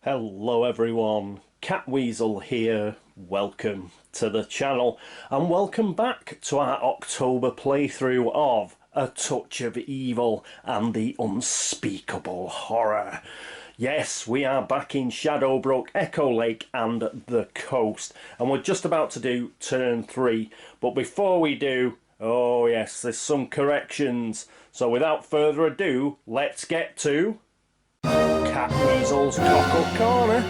Hello everyone, Catweazle here, welcome to the channel and welcome back to our October playthrough of A Touch of Evil and the Unspeakable Horror. Yes, we are back in Shadowbrook, Echo Lake and the coast, and we're just about to do turn 3, but before we do, oh yes, there's some corrections, so without further ado, let's get to Catweazle's Cock-Up Corner.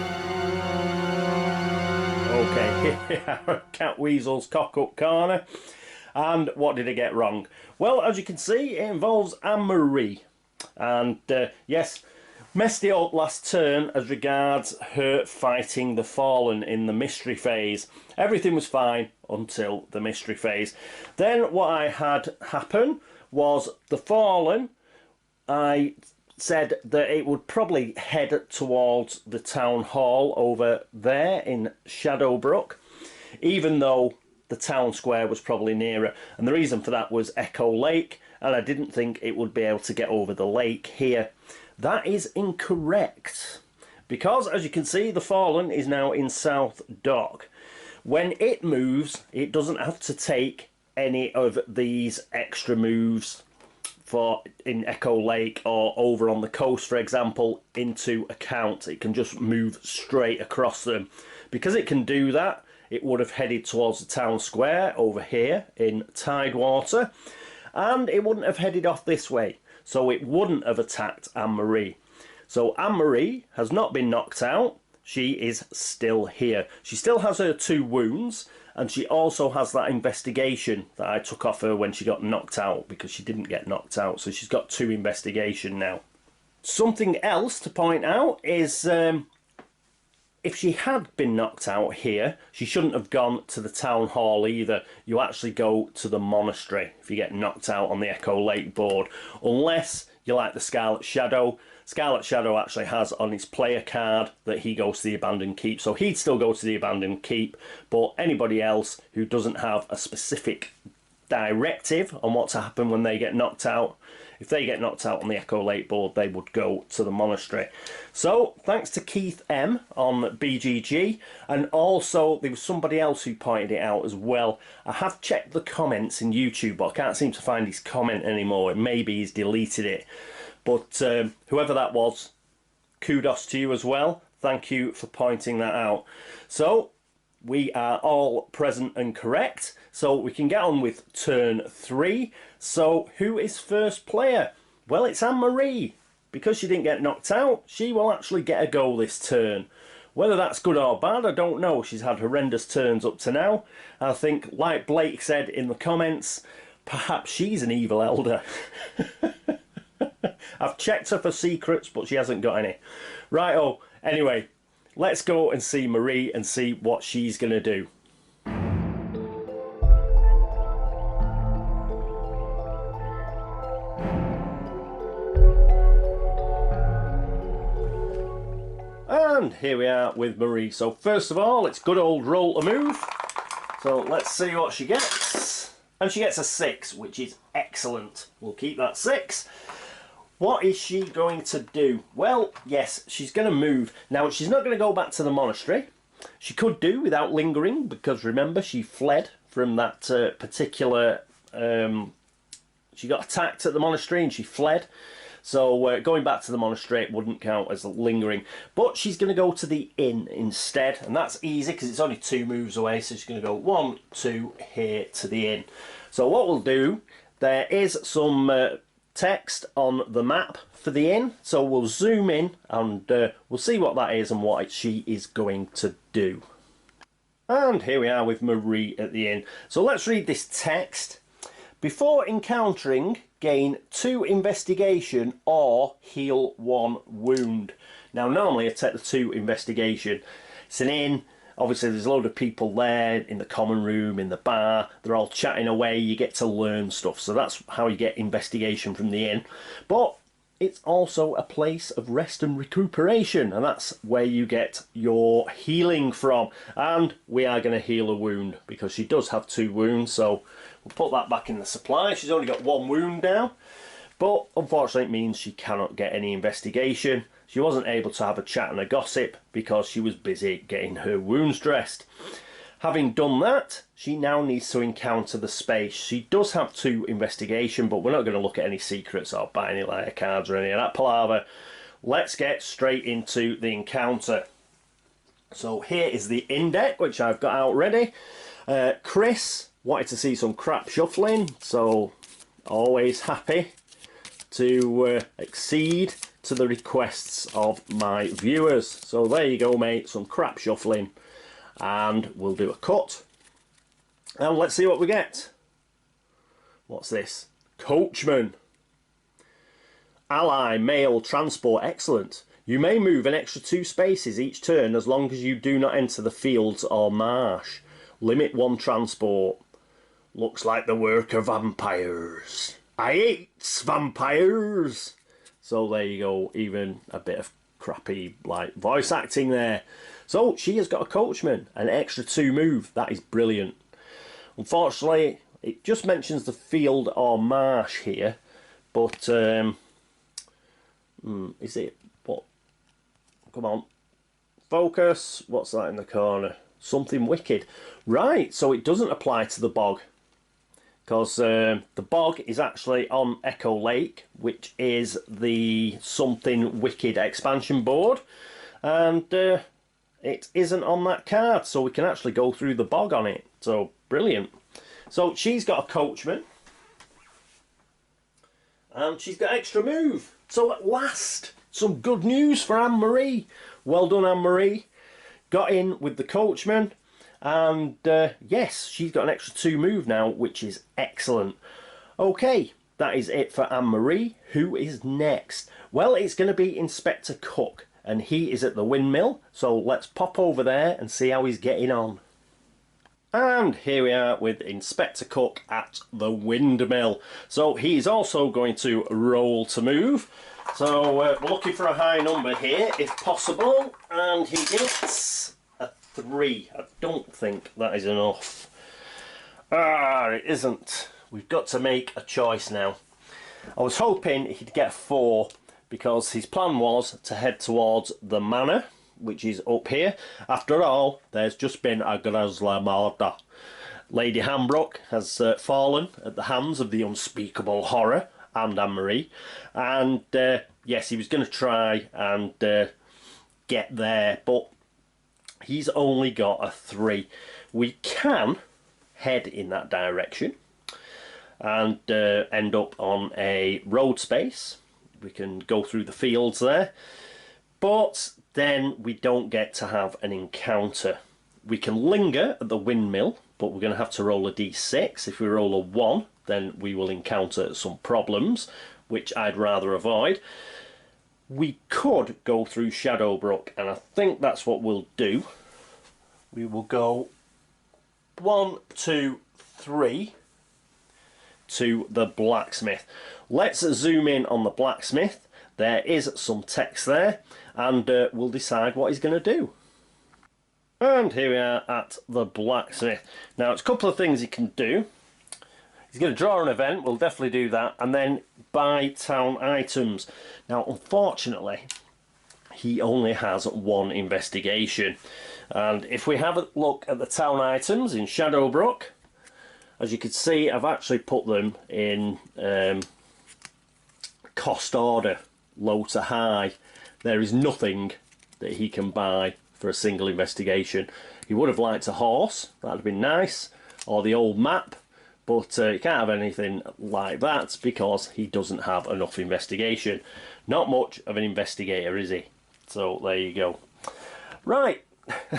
Okay, here we are, Catweazle's Cock-Up Corner. And what did I get wrong? Well, as you can see, it involves Anne-Marie. And yes, messed it up last turn as regards her fighting the Fallen in the mystery phase. Everything was fine until the mystery phase. Then what I had happen was the Fallen, I said that it would probably head towards the town hall over there in Shadowbrook, even though the town square was probably nearer. And the reason for that was Echo Lake, and I didn't think it would be able to get over the lake here. That is incorrect, because as you can see, the Fallen is now in South Dock. When it moves, it doesn't have to take any of these extra moves for in Echo Lake or over on the coast, for example, into account. It can just move straight across them. Because it can do that, it would have headed towards the town square over here in Tidewater, and it wouldn't have headed off this way, so it wouldn't have attacked Anne-Marie. So Anne-Marie has not been knocked out. She is still here. She still has her 2 wounds, and she also has that investigation that I took off her when she got knocked out, because she didn't get knocked out. So she's got 2 investigation now. Something else to point out is if she had been knocked out here, she shouldn't have gone to the town hall either. You actually go to the monastery if you get knocked out on the Echo Lake board, unless you like the Scarlet Shadow. Scarlet Shadow actually has on his player card that he goes to the Abandoned Keep, so he'd still go to the Abandoned Keep, but anybody else who doesn't have a specific directive on what to happen when they get knocked out, if they get knocked out on the Echo Lake board, they would go to the monastery. So thanks to Keith M on BGG, and also there was somebody else who pointed it out as well. I have checked the comments in YouTube, but I can't seem to find his comment anymore. Maybe he's deleted it. But whoever that was, kudos to you as well. Thank you for pointing that out. So we are all present and correct, so we can get on with turn 3. So who is first player? Well, it's Anne-Marie. Because she didn't get knocked out, she will actually get a go this turn. Whether that's good or bad, I don't know. She's had horrendous turns up to now. I think, like Blake said in the comments, perhaps she's an evil elder. I've checked her for secrets, but she hasn't got any. Right-o, anyway, let's go and see Marie and see what she's going to do. And here we are with Marie. So first of all, it's good old roll to move. So let's see what she gets. And she gets a 6, which is excellent. We'll keep that 6. What is she going to do? Well, yes, she's going to move. Now, she's not going to go back to the monastery. She could do without lingering, because remember, she fled from that particular... she got attacked at the monastery and she fled. So going back to the monastery wouldn't count as lingering. But she's going to go to the inn instead. And that's easy because it's only 2 moves away. So she's going to go 1, 2 here to the inn. So what we'll do, there is some... text on the map for the inn, so we'll zoom in and we'll see what that is and what she is going to do. And here we are with Marie at the inn. So let's read this text. Before encountering, gain 2 investigation or heal 1 wound. Now normally I take the 2 investigation. It's an inn. Obviously there's a load of people there in the common room, in the bar, they're all chatting away, you get to learn stuff, so that's how you get investigation from the inn. But it's also a place of rest and recuperation, and that's where you get your healing from. And we are going to heal a wound, because she does have 2 wounds, so we'll put that back in the supply. She's only got 1 wound now. But unfortunately it means she cannot get any investigation. She wasn't able to have a chat and a gossip because she was busy getting her wounds dressed. Having done that, she now needs to encounter the space. She does have 2 investigation, but we're not going to look at any secrets or buy any layer cards or any of that palaver. Let's get straight into the encounter. So here is the index, which I've got out ready. Chris wanted to see some crap shuffling, so always happy to accede to the requests of my viewers. So there you go, mate, some crap shuffling, and we'll do a cut and let's see what we get. What's this? Coachman. Ally, male, transport, excellent. You may move an extra 2 spaces each turn as long as you do not enter the fields or marsh. Limit 1 transport. Looks like the work of vampires. I hate vampires. So there you go, even a bit of crappy like voice acting there. So she has got a coachman, an extra 2 move. That is brilliant. Unfortunately, it just mentions the field or marsh here, but is it what? Come on, focus. What's that in the corner? Something wicked. Right, so it doesn't apply to the bog, because the bog is actually on Echo Lake, which is the Something Wicked expansion board, and it isn't on that card, so we can actually go through the bog on it. So brilliant. So she's got a coachman, and she's got extra move. So at last, some good news for Anne-Marie. Well done, Anne-Marie. Got in with the coachman, and yes, she's got an extra 2 move now, which is excellent. Okay, that is it for Anne-Marie. Who is next? Well, it's going to be Inspector Cooke, and he is at the Windmill, so let's pop over there and see how he's getting on. And here we are with Inspector Cooke at the Windmill. So he's also going to roll to move. So we're looking for a high number here, if possible, and he gets a 3. I don't think that is enough. It isn't. We've got to make a choice now. I was hoping he'd get a 4, because his plan was to head towards the manor, which is up here. After all, there's just been a grisly murder. Lady Hambrook has fallen at the hands of the unspeakable horror and Anne-Marie, and yes, he was going to try and get there, but he's only got a 3. We can head in that direction and end up on a road space. We can go through the fields there, but then we don't get to have an encounter. We can linger at the Windmill, but we're going to have to roll a d6. If we roll a 1, then we will encounter some problems, which I'd rather avoid. We could go through Shadowbrook, and I think that's what we'll do. We will go 1, 2, 3 to the blacksmith. Let's zoom in on the blacksmith. There is some text there, and we'll decide what he's going to do. And here we are at the blacksmith. Now, it's a couple of things he can do. He's going to draw an event, we'll definitely do that, and then buy town items. Now, unfortunately, he only has 1 investigation. And if we have a look at the town items in Shadowbrook, as you can see, I've actually put them in cost order, low to high. There is nothing that he can buy for a single investigation. He would have liked a horse, that would have been nice, or the old map, but he can't have anything like that because he doesn't have enough investigation. Not much of an investigator, is he? So there you go. Right,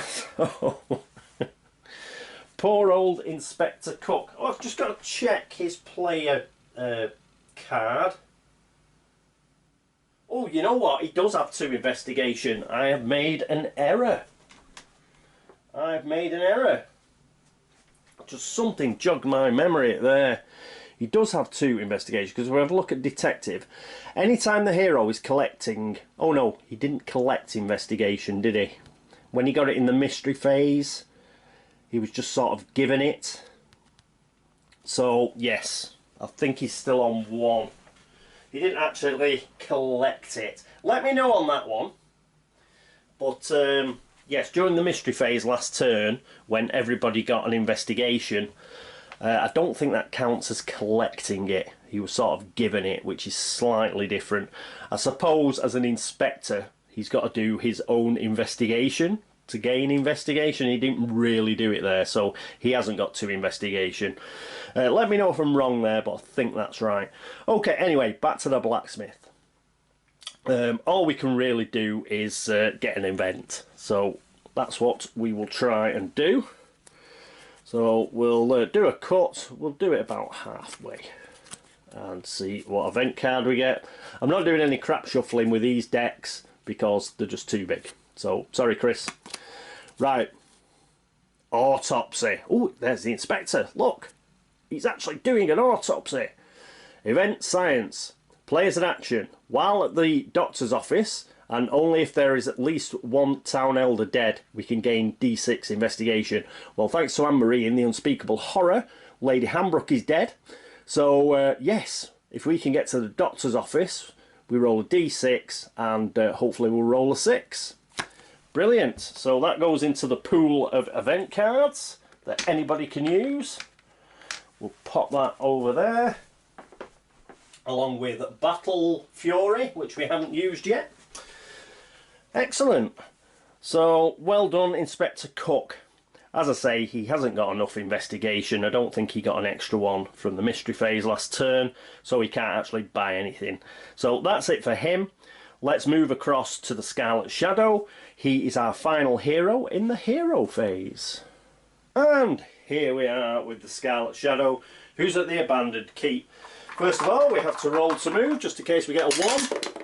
so poor old Inspector Cooke. Oh, I've just got to check his player card. Oh, you know what? He does have 2 investigation. I have made an error. I've made an error. Just something jogged my memory there. He does have 2 investigation, because if we have a look at detective, anytime the hero is collecting... Oh no, he didn't collect investigation, did he? When he got it in the mystery phase, he was just sort of given it. So, yes, I think he's still on 1. He didn't actually collect it. Let me know on that one. But yes, during the mystery phase last turn, when everybody got an investigation, I don't think that counts as collecting it. He was sort of given it, which is slightly different. I suppose as an inspector, he's got to do his own investigation to gain investigation. He didn't really do it there, so he hasn't got 2 investigation. Let me know if I'm wrong there, but I think that's right. Okay, anyway, back to the blacksmith. All we can really do is get an event, so that's what we will try and do. So we'll do a cut. We'll do it about halfway and see what event card we get. I'm not doing any crap shuffling with these decks because they're just too big, so sorry Chris. Right, autopsy. Oh, there's the inspector, look, he's actually doing an autopsy. Event science. Players in action. While at the doctor's office, and only if there is at least 1 town elder dead, we can gain D6 investigation. Well, thanks to Anne-Marie in the Unspeakable Horror, Lady Hambrook is dead. So, yes, if we can get to the doctor's office, we roll a D6, and hopefully we'll roll a 6. Brilliant. So that goes into the pool of event cards that anybody can use. We'll pop that over there, along with Battle Fury, which we haven't used yet. Excellent. So, well done, Inspector Cooke. As I say, he hasn't got enough investigation. I don't think he got an extra one from the mystery phase last turn, so he can't actually buy anything. So that's it for him. Let's move across to the Scarlet Shadow. He is our final hero in the hero phase. And here we are with the Scarlet Shadow, who's at the abandoned keep. First of all, we have to roll to move, just in case we get a 1.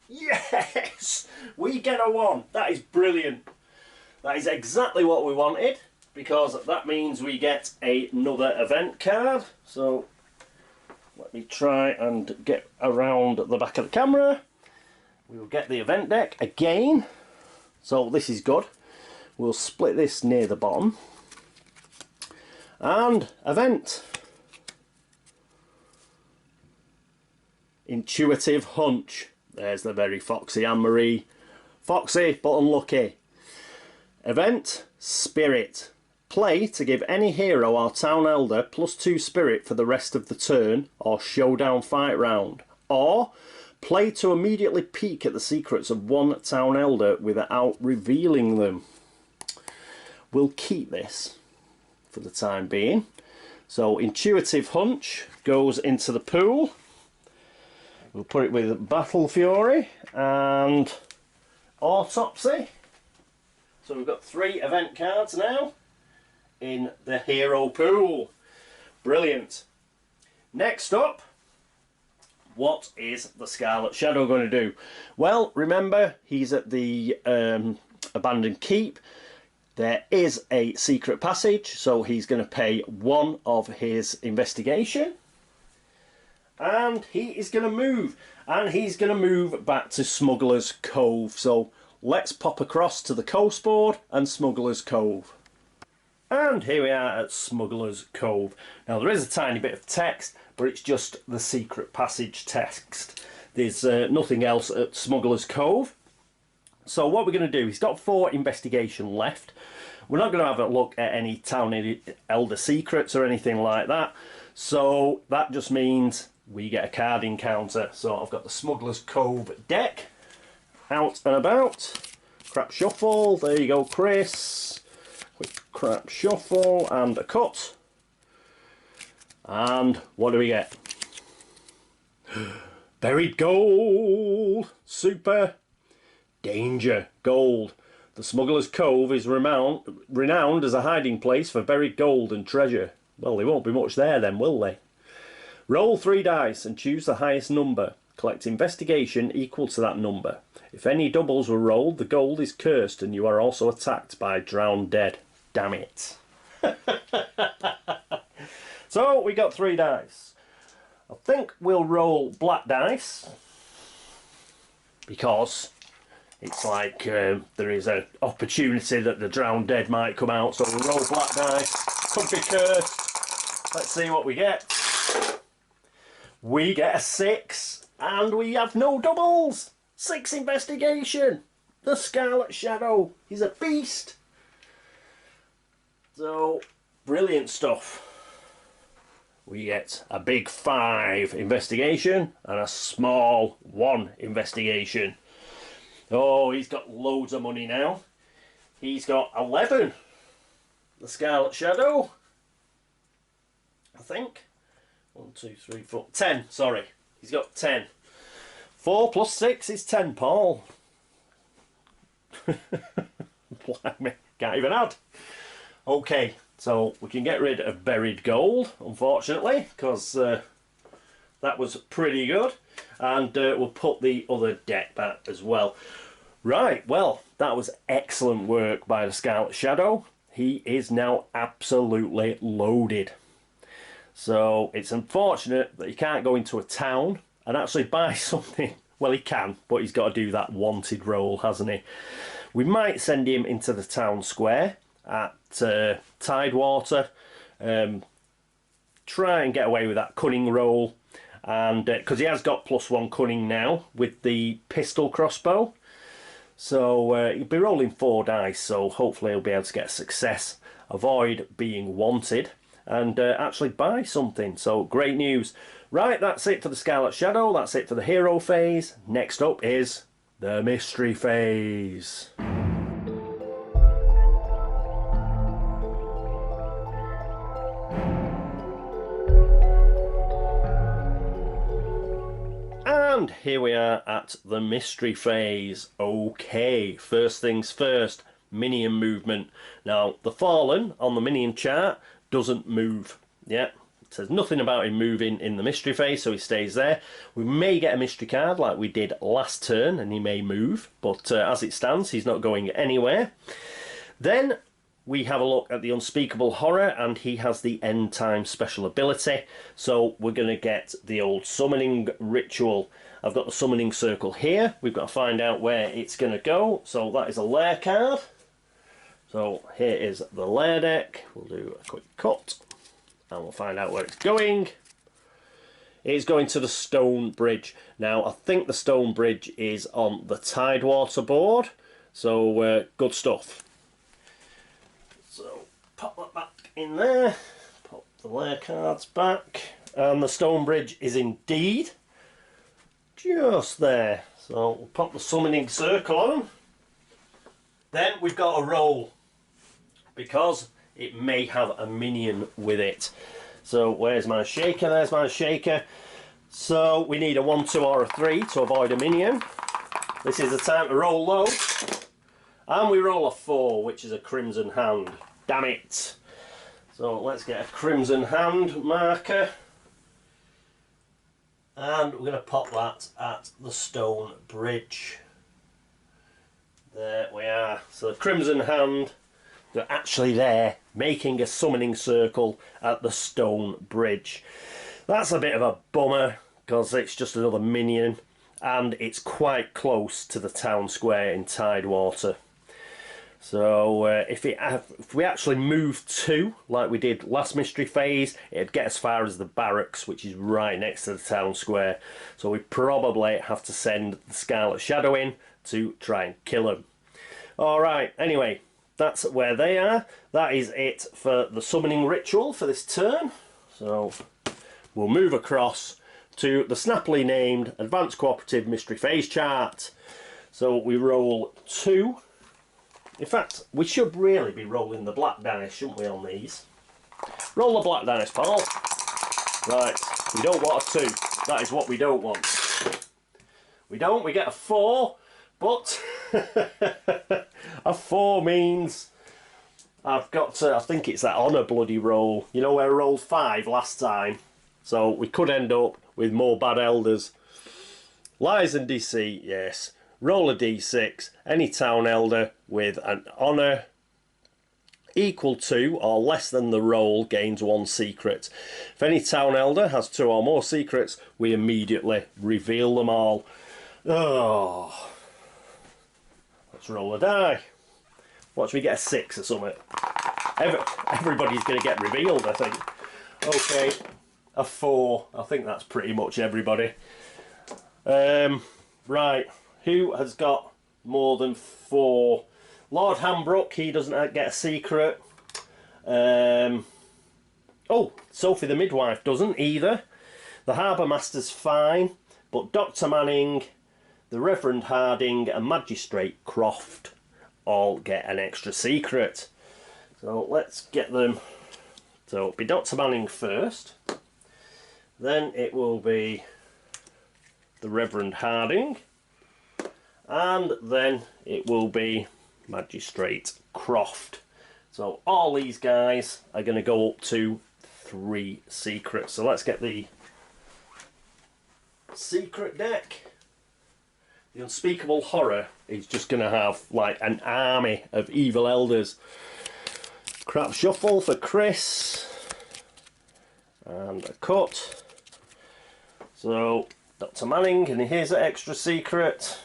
Yes! We get a 1. That is brilliant. That is exactly what we wanted, because that means we get another event card. So, let me try and get around the back of the camera. We will get the event deck again. So, this is good. We'll split this near the bottom. And event. Intuitive hunch. There's the very foxy Anne-Marie. Foxy but unlucky. Event spirit. Play to give any hero or town elder +2 spirit for the rest of the turn or showdown fight round. Or play to immediately peek at the secrets of 1 town elder without revealing them. We'll keep this for the time being. So intuitive hunch goes into the pool. We'll put it with Battle Fury and Autopsy. So we've got 3 event cards now in the hero pool. Brilliant. Next up, what is the Scarlet Shadow going to do? Well, remember, he's at the abandoned keep. There is a secret passage, so he's going to pay 1 of his investigation. And he is going to move. And he's going to move back to Smuggler's Cove. So let's pop across to the coast board and Smuggler's Cove. And here we are at Smuggler's Cove. Now there is a tiny bit of text, but it's just the secret passage text. There's nothing else at Smuggler's Cove. So what we're going to do, he's got 4 investigation left. We're not going to have a look at any town elder secrets or anything like that. So that just means we get a card encounter. So I've got the Smuggler's Cove deck out and about. Crap shuffle, there you go Chris. Quick crap shuffle and a cut. And what do we get? Buried gold! Super! Danger gold. The Smuggler's Cove is renowned as a hiding place for buried gold and treasure. Well, there won't be much there then, will they? Roll 3 dice and choose the highest number. Collect investigation equal to that number. If any doubles were rolled, the gold is cursed and you are also attacked by drowned dead. Damn it. So, we got 3 dice. I think we'll roll black dice, because it's like there is an opportunity that the drowned dead might come out. So we'll roll black dice. Could be cursed. Let's see what we get. We get a 6. And we have no doubles. 6 investigation. The Scarlet Shadow. He's a beast. So, brilliant stuff. We get a big 5 investigation and a small 1 investigation. Oh, he's got loads of money now. He's got 11. The Scarlet Shadow. I think. 1, 2, 3, 4. 10, sorry. He's got 10. 4 plus 6 is 10, Paul. Can't even add. Okay, so we can get rid of Buried Gold, unfortunately, because that was pretty good. And we'll put the other deck back as well. Right, well, that was excellent work by the Scarlet Shadow. He is now absolutely loaded. So it's unfortunate that he can't go into a town and actually buy something. Well, he can, but he's got to do that wanted roll, hasn't he? We might send him into the town square at Tidewater. Try and get away with that cunning roll. And because he has got +1 cunning now with the pistol crossbow. So he'll be rolling 4 dice, so hopefully he'll be able to get success, avoid being wanted, and actually buy something. So great news. Right, that's it for the Scarlet Shadow. That's it for the hero phase. Next up is the mystery phase. And here we are at the mystery phase. Okay, first things first, minion movement. Now, the Fallen on the minion chart doesn't move. Yeah, it says nothing about him moving in the mystery phase, so he stays there. We may get a mystery card like we did last turn, and he may move, but as it stands, he's not going anywhere. Then we have a look at the Unspeakable Horror, and he has the End Time special ability. So we're going to get the old summoning ritual. I've got the summoning circle here. We've got to find out where it's going to go. So that is a lair card. So here is the lair deck. We'll do a quick cut and we'll find out where it's going. It's going to the Stone Bridge. Now, I think the Stone Bridge is on the Tidewater board. So good stuff. So pop that back in there. Pop the lair cards back. And the Stone Bridge is indeed just there. So we'll pop the summoning circle on. Then we've got a roll, because it may have a minion with it. So where's my shaker? There's my shaker. So we need a 1, 2 or a 3 to avoid a minion. This is the time to roll low. And we roll a 4, which is a crimson hand. Damn it. So let's get a crimson hand marker. And we're going to pop that at the Stone Bridge. There we are. So the crimson hand, they're actually there, making a summoning circle at the Stone Bridge. That's a bit of a bummer, because it's just another minion, and it's quite close to the town square in Tidewater. So if we actually move 2, like we did last mystery phase, it'd get as far as the barracks, which is right next to the town square. So we probably have to send the Scarlet Shadow in to try and kill him. Alright, anyway, that's where they are. That is it for the summoning ritual for this turn. So we'll move across to the snappily named Advanced Cooperative Mystery Phase chart. So we roll 2. In fact, we should really be rolling the black dice, shouldn't we, on these? Roll the black dice, Paul. Right, we don't want a 2. That is what we don't want. We get a 4, but a 4 means I've got to, I think it's that honour bloody roll. You know where I rolled 5 last time? So we could end up with more bad elders. Lies and deceit, yes. Roll a d6. Any town elder with an honour equal to or less than the roll gains 1 secret. If any town elder has 2 or more secrets, we immediately reveal them all. Oh, let's roll a die. Watch me get a 6 or something. Everybody's going to get revealed, I think. Okay, a 4. I think that's pretty much everybody. Right, who has got more than 4? Lord Hambrook, he doesn't get a secret. Oh, Sophie the Midwife doesn't either. The Harbour Master's fine, but Dr. Manning, the Reverend Harding and Magistrate Croft all get an extra secret. So let's get them. So it'll be Dr. Manning first. Then it will be the Reverend Harding. And then it will be Magistrate Croft. So all these guys are going to go up to 3 secrets. So let's get the secret deck. The Unspeakable Horror is just going to have like an army of evil elders. Crap shuffle for Chris. And a cut. So Dr. Manning and his extra secret.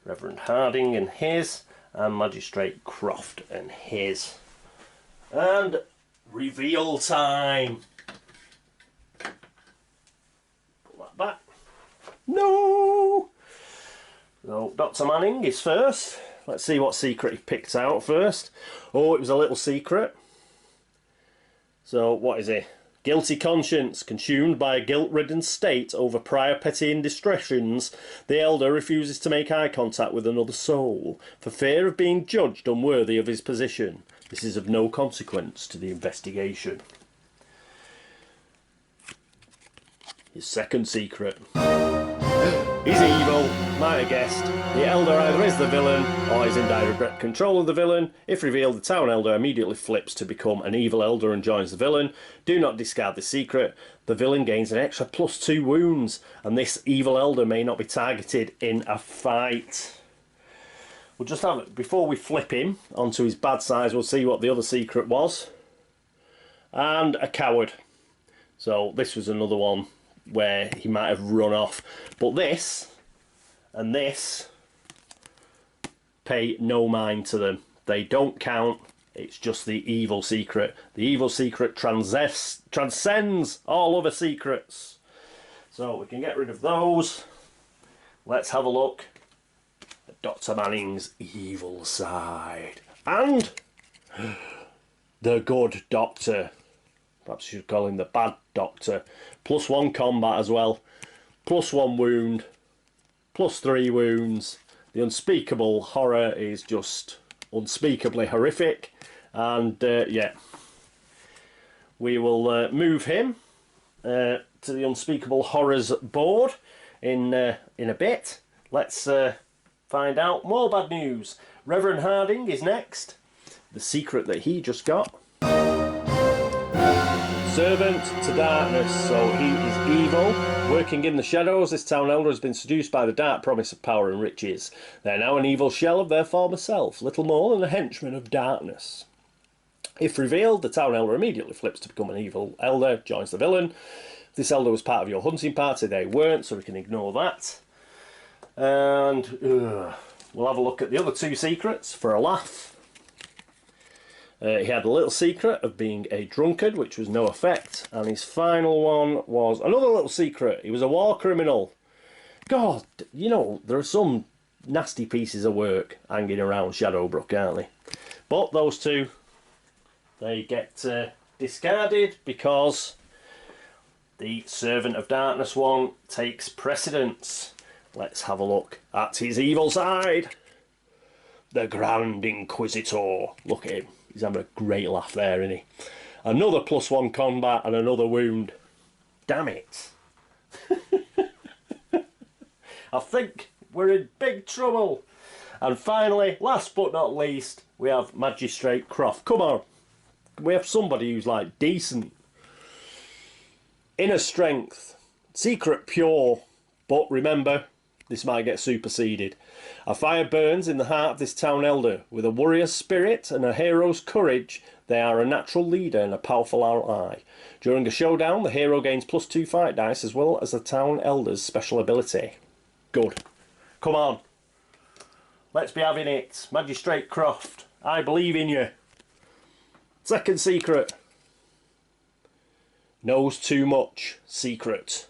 Reverend Harding and his. And Magistrate Croft and his. And reveal time. Put that back. No! So Dr. Manning is first. Let's see what secret he picked out first. Oh, it was a little secret. So what is it? Guilty conscience, consumed by a guilt-ridden state over prior petty indiscretions, the elder refuses to make eye contact with another soul, for fear of being judged unworthy of his position. This is of no consequence to the investigation. His second secret. He's evil, might have guessed. The elder either is the villain or is in direct control of the villain. If revealed, the town elder immediately flips to become an evil elder and joins the villain. Do not discard the secret. The villain gains an extra +2 wounds, and this evil elder may not be targeted in a fight. We'll just have it before we flip him onto his bad side. We'll see what the other secret was. And a coward. So this was another one where he might have run off, but this and this pay no mind to them. They don't count. It's just the evil secret. The evil secret transcends all other secrets. So we can get rid of those. Let's have a look at Dr. Manning's evil side and the good doctor. Perhaps you should call him the bad doctor. +1 combat as well. +1 wound. +3 wounds. The Unspeakable Horror is just unspeakably horrific. And yeah, we will move him to the Unspeakable Horrors board in a bit. Let's find out more bad news. Reverend Harding is next. The secret that he just got. Servant to darkness, so he is evil. Working in the shadows, this town elder has been seduced by the dark promise of power and riches. They are now an evil shell of their former self, little more than a henchman of darkness. If revealed, the town elder immediately flips to become an evil elder, joins the villain. If this elder was part of your hunting party, they weren't, so we can ignore that. And we'll have a look at the other 2 secrets for a laugh. He had a little secret of being a drunkard, which was no effect. And his final one was another little secret. He was a war criminal. God, you know, there are some nasty pieces of work hanging around Shadowbrook, aren't they? But those 2, they get discarded because the Servant of Darkness one takes precedence. Let's have a look at his evil side. The Grand Inquisitor. Look at him. He's having a great laugh there, isn't he? Another +1 combat and another wound. Damn it. I think we're in big trouble. And finally, last but not least, we have Magistrate Croft. Come on. We have somebody who's like decent. Inner strength. Secret pure. But remember, this might get superseded. A fire burns in the heart of this town elder. With a warrior's spirit and a hero's courage, they are a natural leader and a powerful ally. During a showdown, the hero gains +2 fight dice as well as the town elder's special ability. Good. Come on. Let's be having it. Magistrate Croft, I believe in you. Second secret. Knows too much. Secret.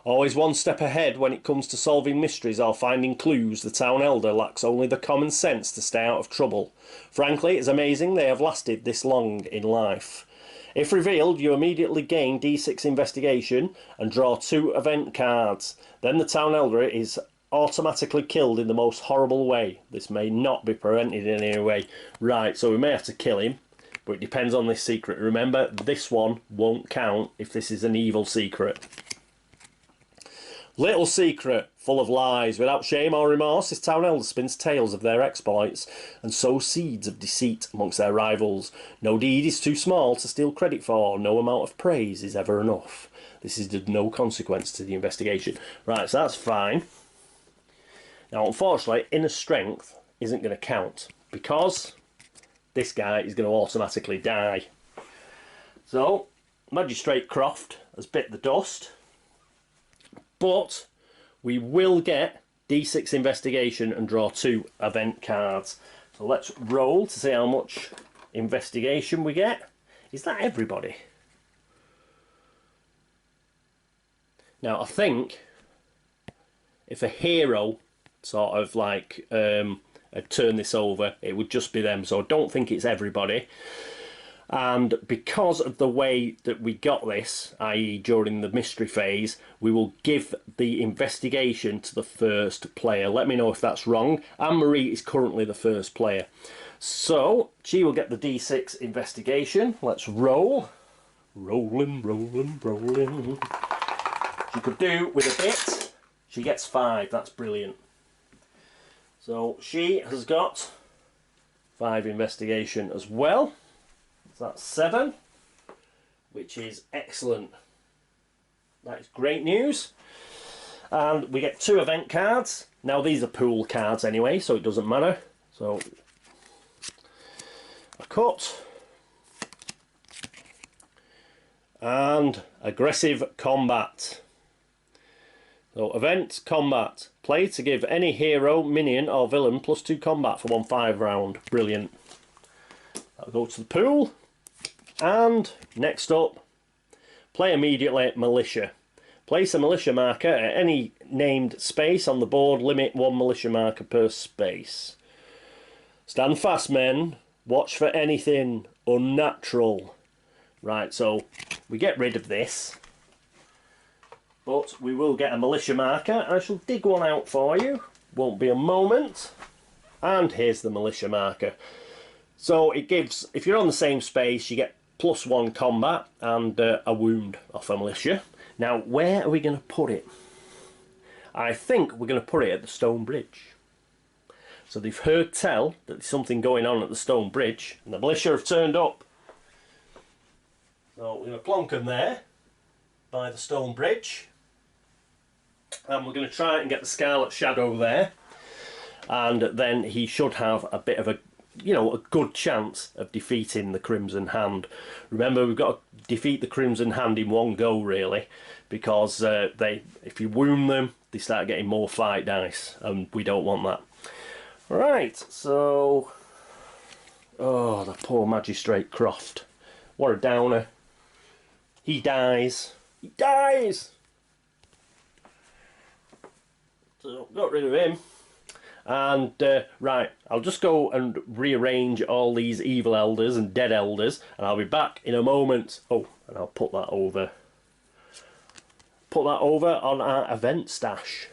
Always one step ahead when it comes to solving mysteries or finding clues, the town elder lacks only the common sense to stay out of trouble. Frankly, it's amazing they have lasted this long in life. If revealed, you immediately gain D6 investigation and draw 2 event cards. Then the town elder is automatically killed in the most horrible way. This may not be prevented in any way. Right, so we may have to kill him, but it depends on this secret. Remember, this one won't count if this is an evil secret. Little secret, full of lies. Without shame or remorse, this town elder spins tales of their exploits and sows seeds of deceit amongst their rivals. No deed is too small to steal credit for. No amount of praise is ever enough. This is of no consequence to the investigation. Right, so that's fine. Now, unfortunately, inner strength isn't going to count because this guy is going to automatically die. So, Magistrate Croft has bit the dust. But we will get D6 investigation and draw 2 event cards. So let's roll to see how much investigation we get. Is that everybody? Now I think if a hero sort of like had turned this over, it would just be them. So I don't think it's everybody. And because of the way that we got this, i.e. during the mystery phase, we will give the investigation to the first player. Let me know if that's wrong. Anne-Marie is currently the first player. So, she will get the D6 investigation. Let's roll. Rolling, rolling, rolling. She could do with a bit. She gets 5. That's brilliant. So, she has got 5 investigation as well. So that's 7, which is excellent. That is great news. And we get 2 event cards. Now these are pool cards anyway, so it doesn't matter. So a cut. And aggressive combat. So event combat. Play to give any hero, minion or villain +2 combat for 1/5 round. Brilliant. That'll go to the pool. And next up, play immediately militia. Place a militia marker at any named space on the board. Limit 1 militia marker per space. Stand fast, men. Watch for anything unnatural. Right, so we get rid of this. But we will get a militia marker. I shall dig one out for you. Won't be a moment. And here's the militia marker. So it gives, if you're on the same space, you get +1 combat and a wound off a militia. Now, where are we going to put it? I think we're going to put it at the stone bridge. So they've heard tell that there's something going on at the stone bridge, and the militia have turned up. So we're going to plonk them there, by the stone bridge. And we're going to try and get the Scarlet Shadow there. And then he should have a bit of a, you know, a good chance of defeating the Crimson Hand. Remember, we've got to defeat the Crimson Hand in one go, really, because if you wound them, they start getting more fight dice, and we don't want that. Right, so... Oh, the poor Magistrate Croft. What a downer. He dies. He dies! So, got rid of him. And, right, I'll just go and rearrange all these evil elders and dead elders, and I'll be back in a moment. Oh, and I'll put that over. Put that over on our event stash.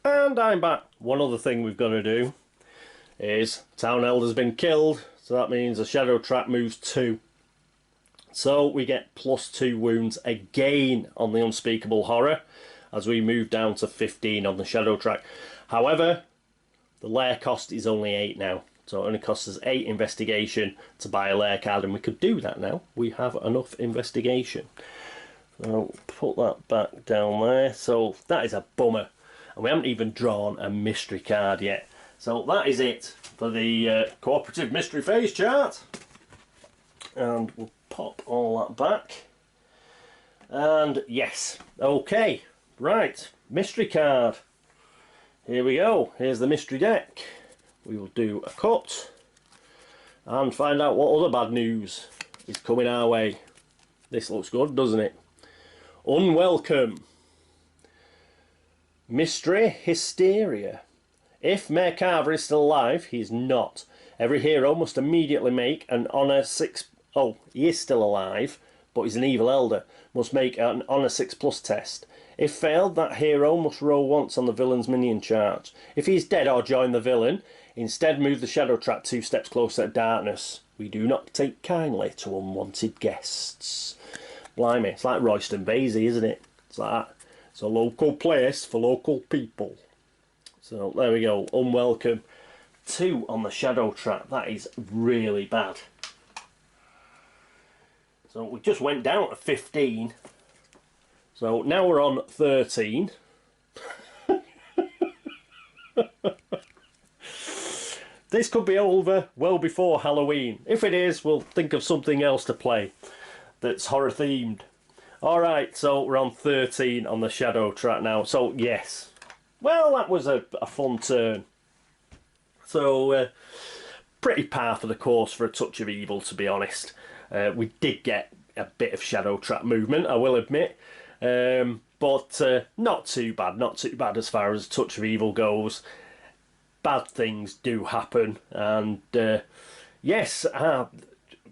And I'm back. One other thing we've got to do is Town Elder's been killed, so that means the Shadow Track moves 2. So we get +2 wounds again on the Unspeakable Horror as we move down to 15 on the Shadow Track. However, the lair cost is only 8 now, so it only costs us 8 investigation to buy a lair card, and we could do that now. We have enough investigation. So put that back down there. So that is a bummer, and we haven't even drawn a mystery card yet. So that is it for the cooperative mystery phase chart, and we'll pop all that back. And yes, okay, right, mystery card. Here we go. Here's the mystery deck. We will do a cut and find out what other bad news is coming our way. This looks good, doesn't it? Unwelcome. Mystery Hysteria. If Mayor Carver is still alive, he's not. Every hero must immediately make an Honour 6... Oh, he is still alive, but he's an evil elder. Must make an Honour 6+ test. If failed, that hero must roll once on the villain's minion chart. If he is dead or join the villain, instead move the shadow trap 2 steps closer to darkness. We do not take kindly to unwanted guests. Blimey, it's like Royston Vasey, isn't it? It's like that. It's a local place for local people. So there we go, unwelcome. 2 on the shadow trap. That is really bad. So we just went down to 15. So now we're on 13. This could be over well before Halloween. If it is, we'll think of something else to play that's horror themed. Alright, so we're on 13 on the shadow trap now. So yes, well, that was a fun turn. So pretty par for the course for a touch of evil, to be honest. We did get a bit of shadow trap movement, I will admit. But not too bad as far as touch of evil goes. Bad things do happen, and yes,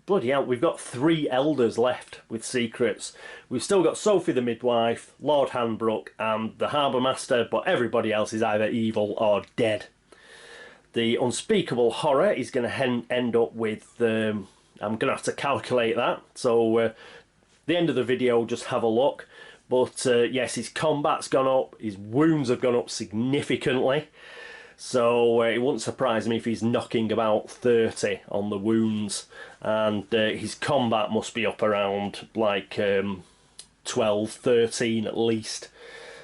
bloody hell, we've got 3 elders left with secrets. We've still got Sophie the Midwife, Lord Handbrook and the Harbour Master, but everybody else is either evil or dead. The Unspeakable Horror is going to end up with, I'm going to have to calculate that, so the end of the video, just have a look. But yes, his combat's gone up, his wounds have gone up significantly. So it wouldn't surprise me if he's knocking about 30 on the wounds, and his combat must be up around like 12, 13 at least.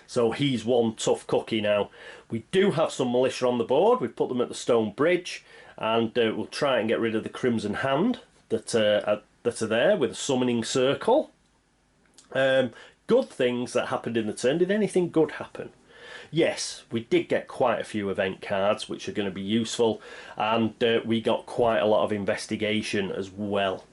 So he's one tough cookie now. We do have some militia on the board. We've put them at the stone bridge, and we'll try and get rid of the Crimson Hand that are there with a summoning circle. Good things that happened in the turn. Did anything good happen? Yes, we did get quite a few event cards, which are going to be useful, and we got quite a lot of investigation as well.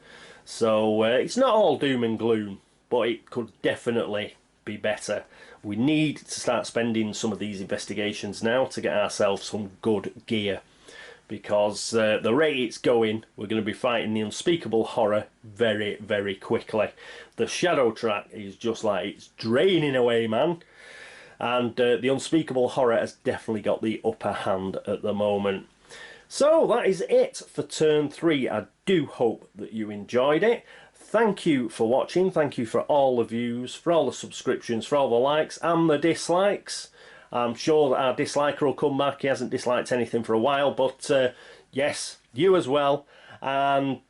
So it's not all doom and gloom, but it could definitely be better. We need to start spending some of these investigations now to get ourselves some good gear, because the rate it's going, we're going to be fighting the Unspeakable Horror very, very quickly. The shadow trap is just like, it's draining away, man. And the Unspeakable Horror has definitely got the upper hand at the moment. So that is it for turn 3. I do hope that you enjoyed it. Thank you for watching. Thank you for all the views, for all the subscriptions, for all the likes and the dislikes. I'm sure that our disliker will come back. He hasn't disliked anything for a while, but yes, you as well. And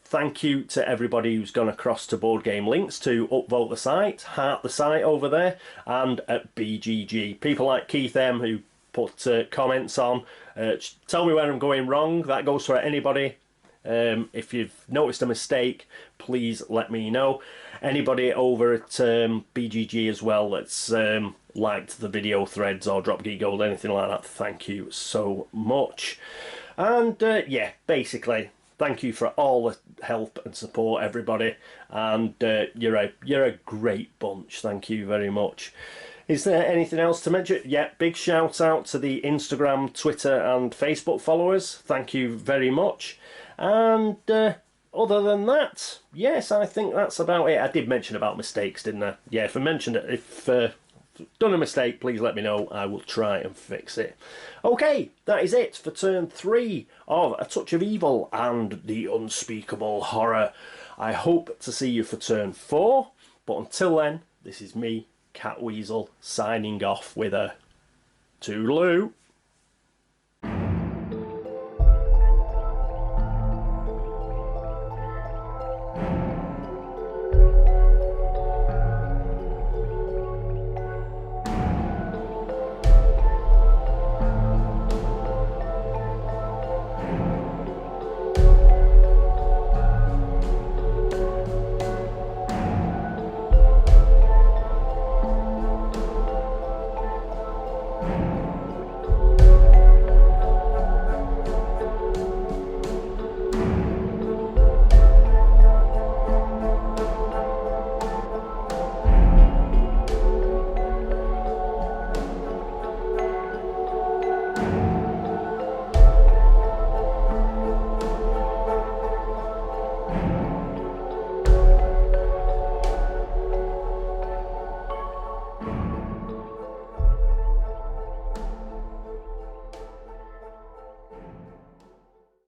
thank you to everybody who's gone across to Board Game Links to upvote the site, heart the site over there, and at BGG. People like Keith M who put comments on, tell me where I'm going wrong. That goes for anybody. If you've noticed a mistake, please let me know. Anybody over at BGG as well that's liked the video threads or drop Geek Gold, anything like that, thank you so much. And yeah, basically, thank you for all the help and support, everybody, and you're a great bunch. Thank you very much. Is there anything else to mention? Yeah, big shout out to the Instagram, Twitter and Facebook followers. Thank you very much. And other than that, yes, I think that's about it. I did mention about mistakes, didn't I? Yeah, if I mentioned it, if done a mistake, please let me know. I will try and fix it. Okay, that is it for turn 3 of A Touch of Evil and the Unspeakable Horror. I hope to see you for turn 4, but until then, this is me, Catweazle, signing off with a toodaloo.